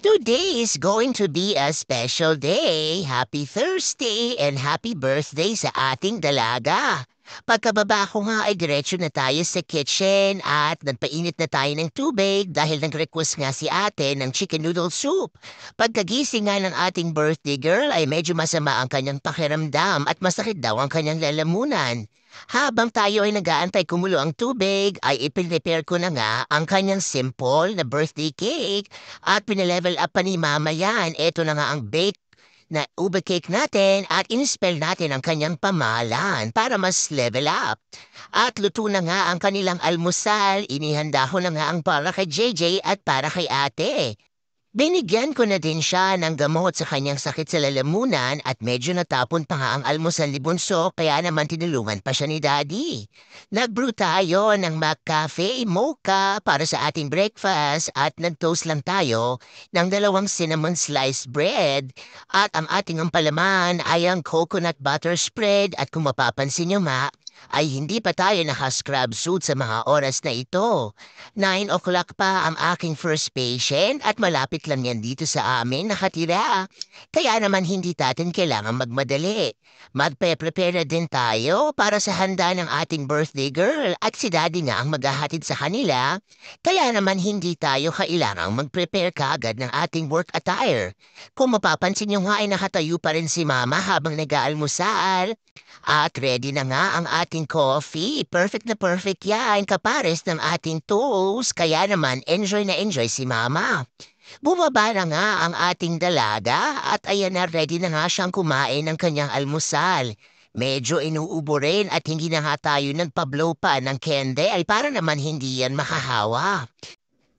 Today is going to be a special day. Happy Thursday and happy birthday sa ating dalaga. Pagkababa ko nga ay diretso na tayo sa kitchen at nagpainit na tayo ng tubig dahil nag-request nga si ate ng chicken noodle soup. Pagkagising nga ng ating birthday girl ay medyo masama ang kanyang pakiramdam at masakit daw ang kanyang lalamunan. Habang tayo ay nag-aantay kumulo ang tubig, ay ipin-prepare ko na nga ang kanyang simple na birthday cake at pinalevel up pa ni mama yan. Ito na nga ang bake na ube cake natin at in-spell natin ang kanyang pamahalan para mas level up. At luto na nga ang kanilang almusal, inihanda ko na nga ang para kay JJ at para kay ate. Binigyan ko na din siya ng gamot sa kanyang sakit sa lalamunan at medyo natapon pa nga ang almusal ni Bunso kaya naman tinulungan pa siya ni Daddy. Nag-brew tayo ng McCafe Mocha para sa ating breakfast at nag-toast lang tayo ng 2 cinnamon sliced bread at ang ating palaman ay ang coconut butter spread at kung mapapansin nyo ay hindi pa tayo naka-scrub suit sa mga oras na ito. 9 o'clock pa ang aking first patient at malapit lang yan dito sa amin nakatira. Kaya naman hindi natin kailangan magmadali. Magpe-prepare na din tayo para sa handa ng ating birthday girl at si daddy nga ang maghahatid sa kanila. Kaya naman hindi tayo kailangang mag-prepare kaagad ng ating work attire. Kung mapapansin nyo nga ay nakatayo pa rin si mama habang nag-aalmusal. At ready na nga ang ating coffee. Perfect na perfect yan, kapares ng ating toast. Kaya naman, enjoy na enjoy si mama. Bumaba na nga ang ating dalaga at ayan na ready na nga siyang kumain ng kanyang almusal. Medyo inuubo rin at hindi na nga tayo nagpa-blow pa ng kende ay para naman hindi yan makahawa.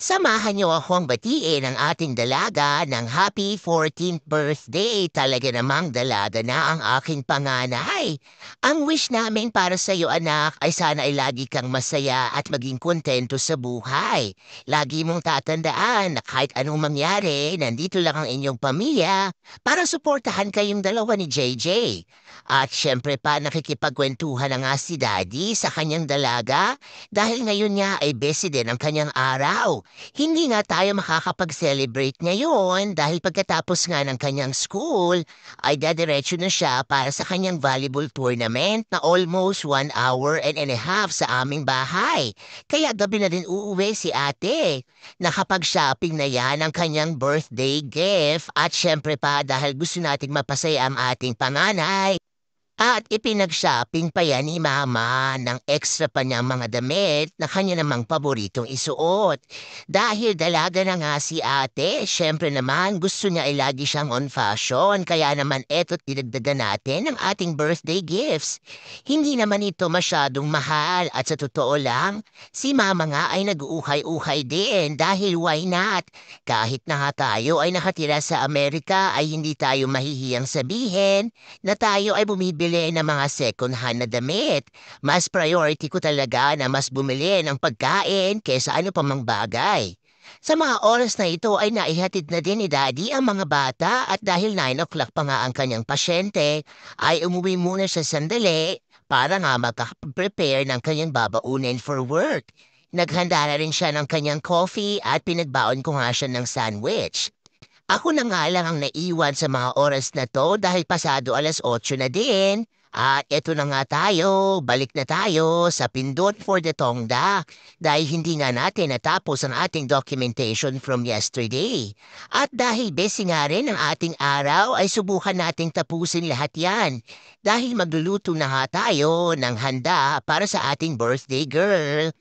Samahan niyo akong batiin ang ating dalaga ng happy 14th birthday. Talaga namang dalaga na ang aking panganay. Ang wish namin para sa iyo anak ay sana ay lagi kang masaya at maging kontento sa buhay. Lagi mong tatandaan na kahit anong mangyari, nandito lang ang inyong pamilya para suportahan kayong dalawa ni JJ. At syempre pa nakikipagkwentuhan na nga si Daddy sa kanyang dalaga dahil ngayon nga ay busy din ang kanyang araw. Hindi nga tayo makakapag-celebrate ngayon dahil pagkatapos nga ng kanyang school ay dadiretso na siya para sa kanyang volleyball tournament na almost 1 hour and a half sa aming bahay. Kaya gabi na din uuwi si ate. Nakapag-shopping na yan ang kanyang birthday gift at syempre pa dahil gusto nating mapasaya ang ating panganay. At ipinag-shopping pa yan ni mama ng extra pa niyang mga damit na kanya namang paboritong isuot. Dahil dalaga na nga si ate, syempre naman gusto niya ay lagi siyang on fashion. Kaya naman eto't dinagdagan natin ng ating birthday gifts. Hindi naman ito masyadong mahal at sa totoo lang, si mama nga ay nag-uuhay-uhay din dahil why not? Kahit na nga tayo ay nakatira sa Amerika ay hindi tayo mahihiyang sabihin na tayo ay bumibili ng mga second hand na damit. Mas priority ko talaga na mas bumili ng pagkain kaysa ano pa mang bagay. Sa mga oras na ito ay naihatid na din ni Daddy ang mga bata at dahil 9 o'clock pa nga ang kanyang pasyente, ay umuwi muna siya sandali para nga makapag-prepare ng kanyang babaunin for work. Naghanda na rin siya ng kanyang coffee at pinagbaon ko nga siya ng sandwich. Ako na nga lang ang naiwan sa mga oras na 'to dahil pasado 8:00 na din. At eto na nga tayo, balik na tayo sa Pindot for the Tongda dahil hindi nga natin natapos ang ating documentation from yesterday. At dahil busy nga rin ang ating araw ay subukan nating tapusin lahat yan dahil magluluto na nga tayo ng handa para sa ating birthday girl.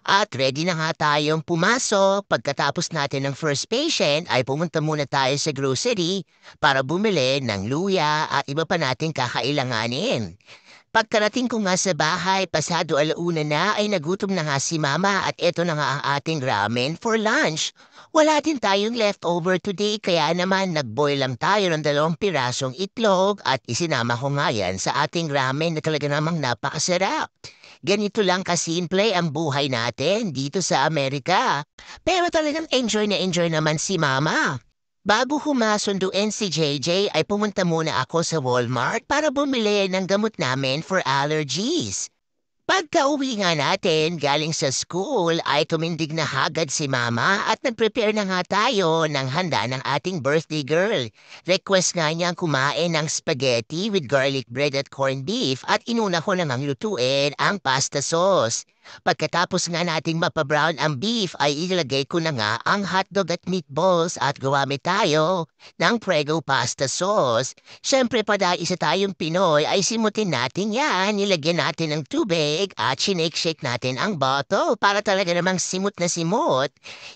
At ready na nga tayong pumasok. Pagkatapos natin ng first patient ay pumunta muna tayo sa grocery para bumili ng luya at iba pa nating kakailanganin. Pagkarating ko nga sa bahay, pasado 1:00 na ay nagutom na nga si mama at eto na nga ang ating ramen for lunch. Wala din tayong leftover today kaya naman nagboil lang tayo ng 2 pirasong itlog at isinama ko nga yan sa ating ramen na talaga namang napakasarap. Ganito lang kasimple ang buhay natin dito sa Amerika. Pero talagang enjoy naman si mama. Bago humasunduin si JJ ay pumunta muna ako sa Walmart para bumili ng gamot namin for allergies. Pagka-uwi nga natin galing sa school ay tumindig na hagad si mama at nag-prepare na nga tayo ng handa ng ating birthday girl. Request nga niyang kumain ng spaghetti with garlic bread at corned beef at inuna ko namang lutuin ang pasta sauce. Pagkatapos nga nating mapabrown ang beef ay ilagay ko na nga ang hotdog at meatballs at gumamit tayo ng Prego pasta sauce. Siyempre pa dahil isa tayong Pinoy ay simutin natin yan. Nilagyan natin ng tubig at shake natin ang bottle para talaga namang simot na simot.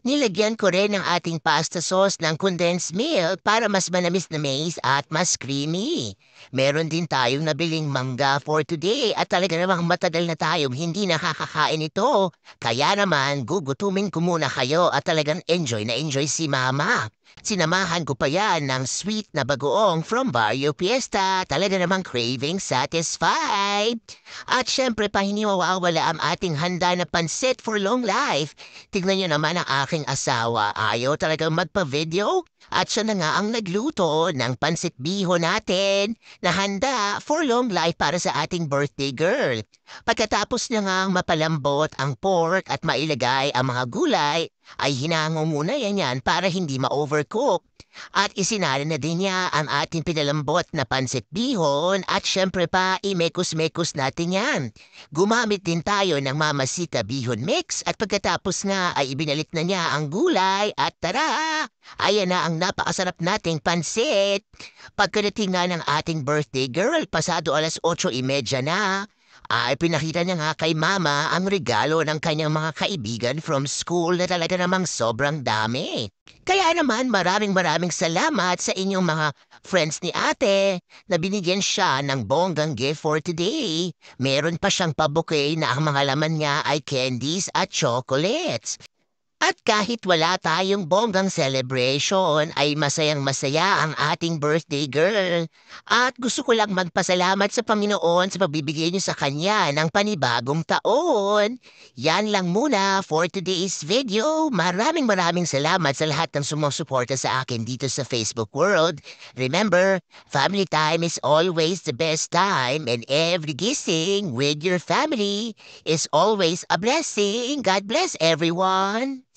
Nilagyan ko rin ng ating pasta sauce ng condensed milk para mas manamis at mas creamy. Meron din tayong nabiling mangga for today at talaga namang matagal na tayong hindi nakakakain ito. Kaya naman gugutumin ko muna kayo at talagang enjoy na enjoy si mama. Sinamahan ko pa yan ng sweet na bagoong from Barrio Fiesta. Talaga namang craving satisfied. At syempre pa hindi mawawala ang ating handa na pansit for long life. Tignan nyo naman ang aking asawa. Ayaw talagang magpa-video. At siya na nga ang nagluto ng pansit biho natin na handa for long life para sa ating birthday girl. Pagkatapos niya ngang mapalambot ang pork at mailagay ang mga gulay, ay hinango muna yan para hindi ma-overcook. At isinala na din niya ang ating pinalambot na pansit bihon at syempre pa imekos-mekos natin yan. Gumamit din tayo ng Mamasita Bihon Mix at pagkatapos nga ay ibinalik na niya ang gulay at tara! Ayan na ang napakasarap nating pansit. Pagkadating nga ng ating birthday girl, pasado 8:30 na, ay pinakita niya nga kay mama ang regalo ng kanyang mga kaibigan from school na talaga namang sobrang dami. Kaya naman maraming salamat sa inyong mga friends ni ate na binigyan siya ng bonggang gift for today. Meron pa siyang pabuke na ang mga laman niya ay candies at chocolates. At kahit wala tayong bonggang celebration ay masayang-masaya ang ating birthday girl. At gusto ko lang magpasalamat sa Panginoon sa pagbibigay niyo sa kanya ng panibagong taon. Yan lang muna for today's video. Maraming salamat sa lahat ng sumusuporta sa akin dito sa Facebook world. Remember, family time is always the best time and every gising with your family is always a blessing. God bless everyone.